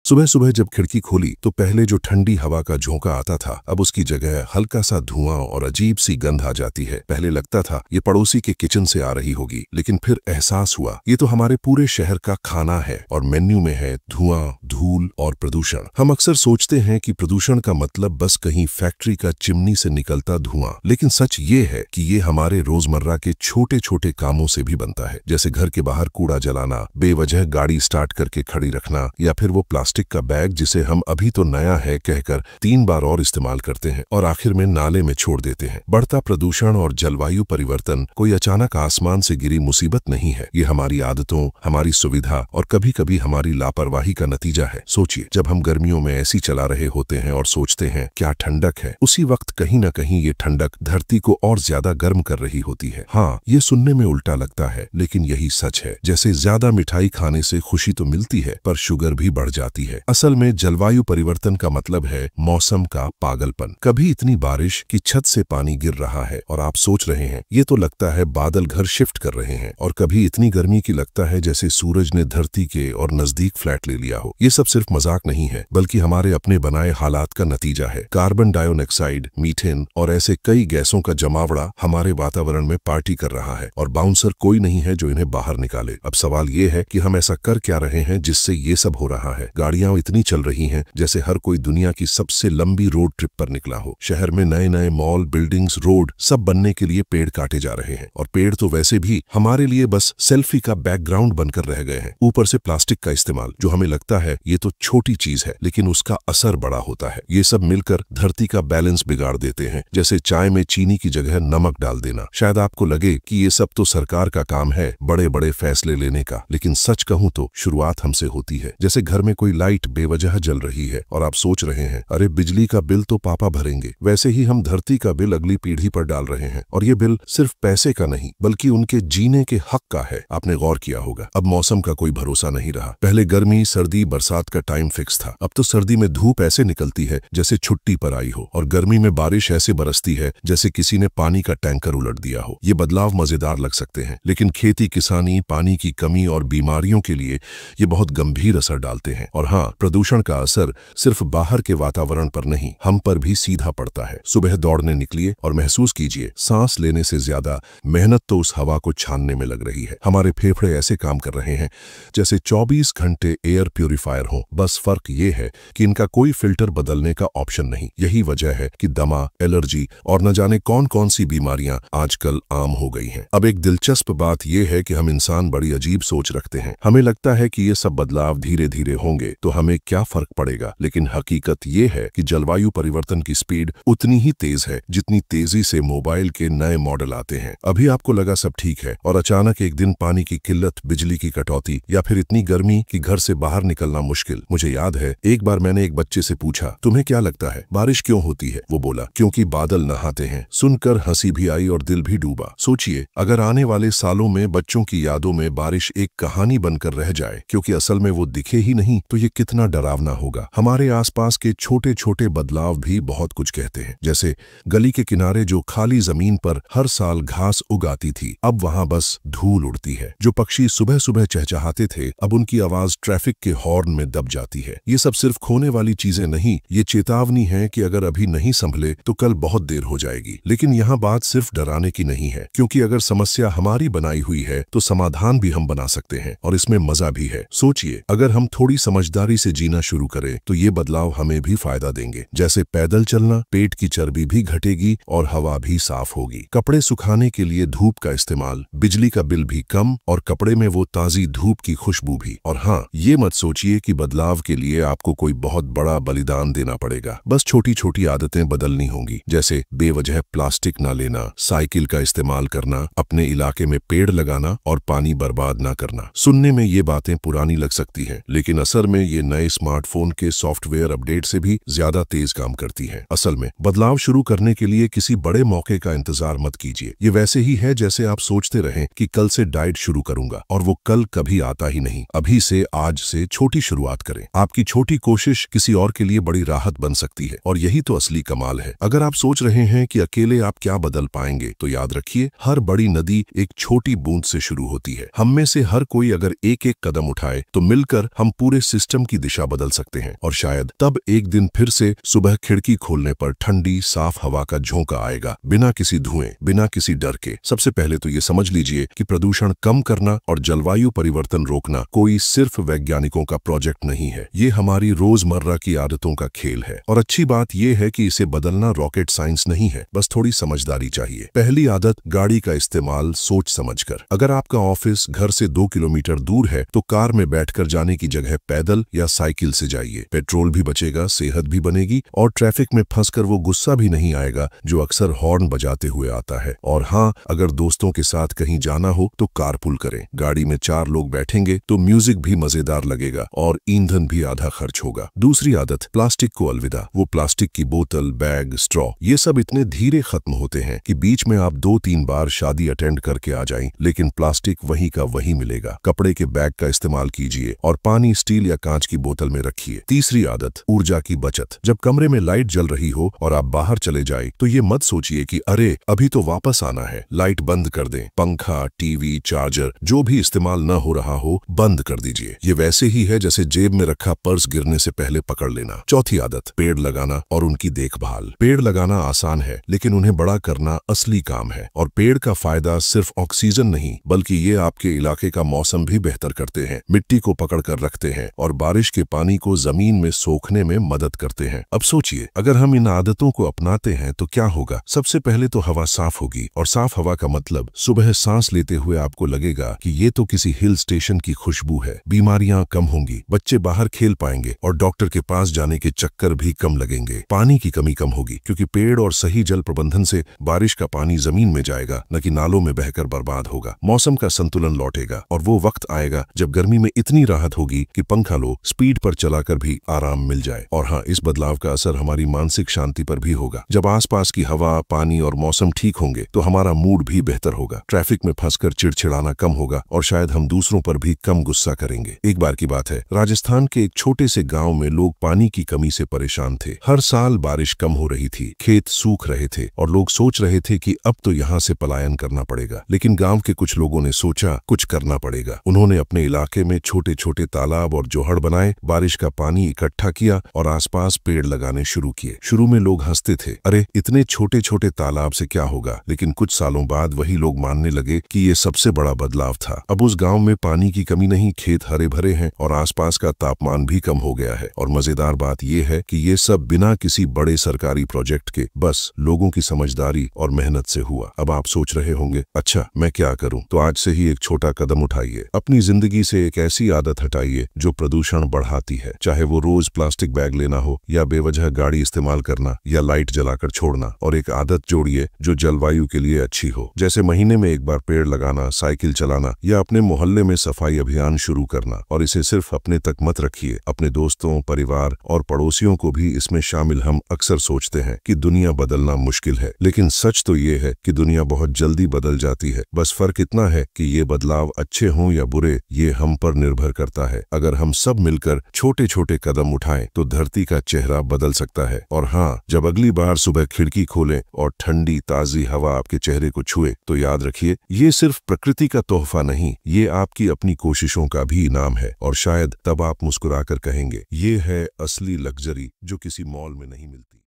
सुबह सुबह जब खिड़की खोली तो पहले जो ठंडी हवा का झोंका आता था, अब उसकी जगह हल्का सा धुआं और अजीब सी गंध आ जाती है। पहले लगता था ये पड़ोसी के किचन से आ रही होगी, लेकिन फिर एहसास हुआ ये तो हमारे पूरे शहर का खाना है और मेन्यू में है धुआं, धूल और प्रदूषण। हम अक्सर सोचते हैं कि प्रदूषण का मतलब बस कहीं फैक्ट्री का चिमनी से निकलता धुआं, लेकिन सच ये है कि ये हमारे रोजमर्रा के छोटे छोटे कामों से भी बनता है, जैसे घर के बाहर कूड़ा जलाना, बेवजह गाड़ी स्टार्ट करके खड़ी रखना, या फिर वो प्लास्टिक का बैग जिसे हम अभी तो नया है कहकर 3 बार और इस्तेमाल करते हैं और आखिर में नाले में छोड़ देते हैं। बढ़ता प्रदूषण और जलवायु परिवर्तन कोई अचानक आसमान से गिरी मुसीबत नहीं है, ये हमारी आदतों, हमारी सुविधा और कभी कभी हमारी लापरवाही का नतीजा है। सोचिए, जब हम गर्मियों में एसी चला रहे होते हैं और सोचते हैं क्या ठंडक है, उसी वक्त कहीं न कहीं ये ठंडक धरती को और ज्यादा गर्म कर रही होती है। हाँ, ये सुनने में उल्टा लगता है, लेकिन यही सच है। जैसे ज्यादा मिठाई खाने से खुशी तो मिलती है, पर शुगर भी बढ़ जाती है। असल में जलवायु परिवर्तन का मतलब है मौसम का पागलपन। कभी इतनी बारिश कि छत से पानी गिर रहा है और आप सोच रहे हैं ये तो लगता है बादल घर शिफ्ट कर रहे हैं, और कभी इतनी गर्मी की लगता है जैसे सूरज ने धरती के और नजदीक फ्लैट ले लिया हो। ये सब सिर्फ मजाक नहीं है, बल्कि हमारे अपने बनाए हालात का नतीजा है। कार्बन डाइऑक्साइड, मीथेन और ऐसे कई गैसों का जमावड़ा हमारे वातावरण में पार्टी कर रहा है और बाउंसर कोई नहीं है जो इन्हें बाहर निकाले। अब सवाल ये है कि हम ऐसा कर क्या रहे हैं जिससे ये सब हो रहा है। गाड़ियां इतनी चल रही हैं जैसे हर कोई दुनिया की सबसे लंबी रोड ट्रिप पर निकला हो। शहर में नए नए मॉल, बिल्डिंग्स, रोड सब बनने के लिए पेड़ काटे जा रहे हैं, और पेड़ तो वैसे भी हमारे लिए बस सेल्फी का बैकग्राउंड बनकर रह गए हैं। ऊपर से प्लास्टिक का इस्तेमाल, जो हमें लगता है ये तो छोटी चीज है, लेकिन उसका असर बड़ा होता है। ये सब मिलकर धरती का बैलेंस बिगाड़ देते हैं, जैसे चाय में चीनी की जगह नमक डाल देना। शायद आपको लगे कि ये सब तो सरकार का काम है, बड़े बड़े फैसले लेने का, लेकिन सच कहूं तो शुरुआत हमसे होती है। जैसे घर में कोई लाइट बेवजह जल रही है और आप सोच रहे हैं अरे बिजली का बिल तो पापा भरेंगे, वैसे ही हम धरती का बिल अगली पीढ़ी पर डाल रहे हैं, और ये बिल सिर्फ पैसे का नहीं बल्कि उनके जीने के हक का है। आपने गौर किया होगा, अब मौसम का कोई भरोसा नहीं रहा। पहले गर्मी, सर्दी, बरसात का टाइम फिक्स था, अब तो सर्दी में धूप ऐसे निकलती है जैसे छुट्टी पर आई हो, और गर्मी में बारिश ऐसे बरसती है जैसे किसी ने पानी का टैंकर उलट दिया हो। ये बदलाव मजेदार लग सकते हैं, लेकिन खेती, किसानी, पानी की कमी और बीमारियों के लिए ये बहुत गंभीर असर डालते हैं। और हाँ, प्रदूषण का असर सिर्फ बाहर के वातावरण पर नहीं, हम पर भी सीधा पड़ता है। सुबह दौड़ने निकलिए और महसूस कीजिए, सांस लेने से ज्यादा मेहनत तो उस हवा को छानने में लग रही है। हमारे फेफड़े ऐसे काम कर रहे हैं जैसे 24 घंटे एयर प्यूरिफायर हो, बस फर्क ये है कि इनका कोई फिल्टर बदलने का ऑप्शन नहीं। यही वजह है कि दमा, एलर्जी और न जाने कौन कौन सी बीमारियां आजकल आम हो गई हैं। अब एक दिलचस्प बात यह है कि हम इंसान बड़ी अजीब सोच रखते हैं। हमें लगता है कि ये सब बदलाव धीरे धीरे होंगे तो हमें क्या फर्क पड़ेगा, लेकिन हकीकत ये है कि जलवायु परिवर्तन की स्पीड उतनी ही तेज है जितनी तेजी से मोबाइल के नए मॉडल आते हैं। अभी आपको लगा सब ठीक है, और अचानक एक दिन पानी की किल्लत, बिजली की कटौती, या फिर इतनी गर्मी कि घर से बाहर निकलना मुश्किल। मुझे याद है एक बार मैंने एक बच्चे से पूछा, तुम्हें क्या लगता है बारिश क्यों होती है? वो बोला, क्योंकि बादल नहाते हैं। सुनकर हंसी भी आई और दिल भी डूबा। सोचिए, अगर आने वाले सालों में बच्चों की यादों में बारिश एक कहानी बनकर रह जाए क्योंकि असल में वो दिखे ही नहीं, तो ये कितना डरावना होगा। हमारे आसपास के छोटे छोटे बदलाव भी बहुत कुछ कहते हैं, जैसे गली के किनारे जो खाली जमीन पर हर साल घास उगाती थी, अब वहां बस धूल उड़ती है। जो पक्षी सुबह सुबह चहचहाते थे, अब उनकी आवाज ट्रैफिक के हॉर्न में दब जाती है। ये सब सिर्फ खोने वाली चीजें नहीं, ये चेतावनी है कि अगर अभी नहीं संभले तो कल बहुत देर हो जाएगी। लेकिन यहाँ बात सिर्फ डराने की नहीं है, क्योंकि अगर समस्या हमारी बनाई हुई है तो समाधान भी हम बना सकते हैं, और इसमें मजा भी है। सोचिए, अगर हम थोड़ी समझदारी से जीना शुरू करें तो ये बदलाव हमें भी फायदा देंगे। जैसे पैदल चलना, पेट की चर्बी भी घटेगी और हवा भी साफ होगी। कपड़े सुखाने के लिए धूप का इस्तेमाल, बिजली का बिल भी कम, और कपड़े में वो ताजी धूप की खुशबू भी। और हाँ, ये मत सोचिए कि बदलाव के लिए आपको कोई बहुत बड़ा बलिदान देना पड़ेगा। बस छोटी छोटी आदतें बदलनी होंगी, जैसे बेवजह प्लास्टिक ना लेना, साइकिल का इस्तेमाल करना, अपने इलाके में पेड़ लगाना और पानी बर्बाद ना करना। सुनने में ये बातें पुरानी लग सकती हैं, लेकिन असल में ये नए स्मार्टफोन के सॉफ्टवेयर अपडेट से भी ज्यादा तेज काम करती हैं। असल में बदलाव शुरू करने के लिए किसी बड़े मौके का इंतजार मत कीजिए। ये वैसे ही है जैसे आप सोचते रहें कि कल से डाइट शुरू करूंगा, और वो कल कभी आता ही नहीं। अभी से, आज से छोटी शुरुआत करें। आपकी छोटी कोशिश किसी और के लिए बड़ी राहत बन सकती है, और यही तो असली कमाल है। अगर आप सोच रहे हैं कि अकेले आप क्या बदल पाएंगे, तो याद रखिए, हर बड़ी नदी एक छोटी बूंद से शुरू होती है। हम में से हर कोई अगर एक एक कदम उठाए तो मिलकर हम पूरे सिस्टम सिस्टम की दिशा बदल सकते हैं। और शायद तब एक दिन फिर से सुबह खिड़की खोलने पर ठंडी साफ हवा का झोंका आएगा, बिना किसी धुएं, बिना किसी डर के। सबसे पहले तो ये समझ लीजिए कि प्रदूषण कम करना और जलवायु परिवर्तन रोकना कोई सिर्फ वैज्ञानिकों का प्रोजेक्ट नहीं है, ये हमारी रोजमर्रा की आदतों का खेल है। और अच्छी बात यह है कि इसे बदलना रॉकेट साइंस नहीं है, बस थोड़ी समझदारी चाहिए। पहली आदत, गाड़ी का इस्तेमाल सोच समझकर। अगर आपका ऑफिस घर से 2 किलोमीटर दूर है तो कार में बैठकर जाने की जगह पैदल या साइकिल से जाइए। पेट्रोल भी बचेगा, सेहत भी बनेगी और ट्रैफिक में फंसकर वो गुस्सा भी नहीं आएगा जो अक्सर हॉर्न बजाते हुए आता है। और हाँ, अगर दोस्तों के साथ कहीं जाना हो तो कारपूल करें। गाड़ी में 4 लोग बैठेंगे तो म्यूजिक भी मजेदार लगेगा और ईंधन भी आधा खर्च होगा। दूसरी आदत, प्लास्टिक को अलविदा। वो प्लास्टिक की बोतल, बैग, स्ट्रॉ, ये सब इतने धीरे खत्म होते हैं कि बीच में आप 2-3 बार शादी अटेंड करके आ जाएं, लेकिन प्लास्टिक वही का वही मिलेगा। कपड़े के बैग का इस्तेमाल कीजिए और पानी स्टील या कांच की बोतल में रखिए। तीसरी आदत, ऊर्जा की बचत। जब कमरे में लाइट जल रही हो और आप बाहर चले जाए तो ये मत सोचिए कि अरे अभी तो वापस आना है। लाइट बंद कर दें। पंखा, टीवी, चार्जर जो भी इस्तेमाल न हो रहा हो बंद कर दीजिए। ये वैसे ही है जैसे जेब में रखा पर्स गिरने से पहले पकड़ लेना। चौथी आदत, पेड़ लगाना और उनकी देखभाल। पेड़ लगाना आसान है लेकिन उन्हें बड़ा करना असली काम है। और पेड़ का फायदा सिर्फ ऑक्सीजन नहीं बल्कि ये आपके इलाके का मौसम भी बेहतर करते हैं, मिट्टी को पकड़ कर रखते हैं और बारिश के पानी को जमीन में सोखने में मदद करते हैं। अब सोचिए, अगर हम इन आदतों को अपनाते हैं तो क्या होगा। सबसे पहले तो हवा साफ होगी और साफ हवा का मतलब सुबह सांस लेते हुए आपको लगेगा कि ये तो किसी हिल स्टेशन की खुशबू है। बीमारियां कम होंगी, बच्चे बाहर खेल पाएंगे और डॉक्टर के पास जाने के चक्कर भी कम लगेंगे। पानी की कमी कम होगी क्योंकि पेड़ और सही जल प्रबंधन से बारिश का पानी जमीन में जाएगा, न कि नालों में बहकर बर्बाद होगा। मौसम का संतुलन लौटेगा और वो वक्त आएगा जब गर्मी में इतनी राहत होगी कि पंखा लो, स्पीड पर चलाकर भी आराम मिल जाए। और हाँ, इस बदलाव का असर हमारी मानसिक शांति पर भी होगा। जब आसपास की हवा, पानी और मौसम ठीक होंगे तो हमारा मूड भी बेहतर होगा। ट्रैफिक में फंसकर चिड़चिड़ाना कम होगा और शायद हम दूसरों पर भी कम गुस्सा करेंगे। एक बार की बात है, राजस्थान के एक छोटे से गांव में लोग पानी की कमी से परेशान थे। हर साल बारिश कम हो रही थी, खेत सूख रहे थे और लोग सोच रहे थे कि अब तो यहाँ से पलायन करना पड़ेगा। लेकिन गांव के कुछ लोगों ने सोचा कुछ करना पड़ेगा। उन्होंने अपने इलाके में छोटे छोटे तालाब और जोहड़ बनाए, बारिश का पानी इकट्ठा किया और आसपास पेड़ लगाने शुरू किए। शुरू में लोग हंसते थे, अरे इतने छोटे छोटे तालाब से क्या होगा। लेकिन कुछ सालों बाद वही लोग मानने लगे कि ये सबसे बड़ा बदलाव था। अब उस गांव में पानी की कमी नहीं, खेत हरे भरे हैं और आसपास का तापमान भी कम हो गया है। और मजेदार बात यह है कि ये सब बिना किसी बड़े सरकारी प्रोजेक्ट के, बस लोगों की समझदारी और मेहनत से हुआ। अब आप सोच रहे होंगे, अच्छा मैं क्या करूं? तो आज से ही एक छोटा कदम उठाइए। अपनी जिंदगी से एक ऐसी आदत हटाइए जो प्रदूषण बढ़ाती है, चाहे वो रोज प्लास्टिक बैग लेना हो या बेवजह गाड़ी इस्तेमाल करना या लाइट जलाकर छोड़ना। और एक आदत जोड़िए जो जलवायु के लिए अच्छी हो, जैसे महीने में एक बार पेड़ लगाना, साइकिल चलाना या अपने मोहल्ले में सफाई अभियान शुरू करना। और इसे सिर्फ अपने तक मत रखिए, अपने दोस्तों, परिवार और पड़ोसियों को भी इसमें शामिल। हम अक्सर सोचते हैं कि दुनिया बदलना मुश्किल है, लेकिन सच तो ये है कि दुनिया बहुत जल्दी बदल जाती है। बस फर्क इतना है कि ये बदलाव अच्छे हों या बुरे, ये हम पर निर्भर करता है। अगर हम सब मिलकर छोटे छोटे कदम उठाएं तो धरती का चेहरा बदल सकता है। और हाँ, जब अगली बार सुबह खिड़की खोलें और ठंडी ताजी हवा आपके चेहरे को छुए तो याद रखिए, ये सिर्फ प्रकृति का तोहफा नहीं, ये आपकी अपनी कोशिशों का भी इनाम है। और शायद तब आप मुस्कुराकर कहेंगे, ये है असली लग्जरी जो किसी मॉल में नहीं मिलती।